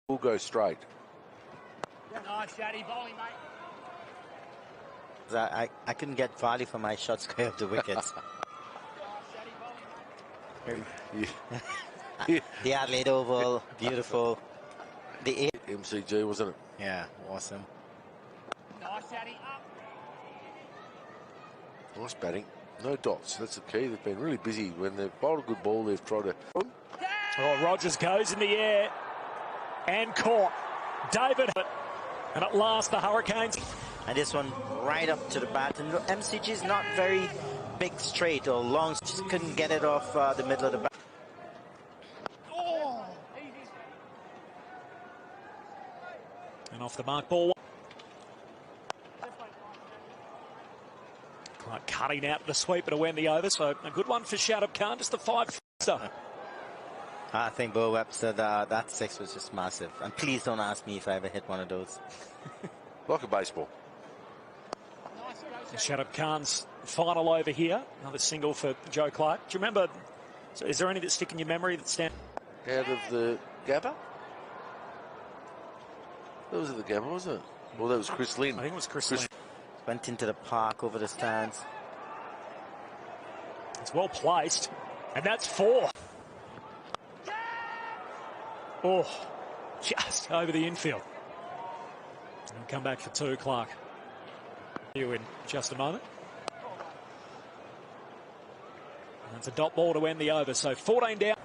We'll go straight. Nice, Shaddy, bowling, mate. I couldn't get value for my shots going up the wickets. The Adelaide Oval, beautiful. The MCG, wasn't it? Yeah, awesome. Nice, Shaddy, up. Nice batting. No dots. That's the key. They've been really busy. When they've bowled a good ball, they've tried to... Oh, Rogers goes in the air and caught. David, and at last the Hurricanes. And this one right up to the bat. And MCG is not very big straight or long. Just couldn't get it off the middle of the bat. Oh, And off the mark ball. Quite cutting out the sweep, but to win the over. So a good one for Shadab Khan. Just the 5. I think Bo Webster, that 6 was just massive. And please don't ask me if I ever hit one of those. Like a baseball. Shadab Khan's final over here. Another single for Joe Clark. Do you remember, so is there any that stick in your memory that stand? Out of the Gabba? That was at the Gabba, wasn't it? Well, that was Chris Lynn. I think it was Chris Lynn. Went into the park over the stands. It's well placed. And that's 4. Oh, just over the infield. And we'll come back for 2, Clark. You in just a moment. And that's a dot ball to end the over. So 14 down.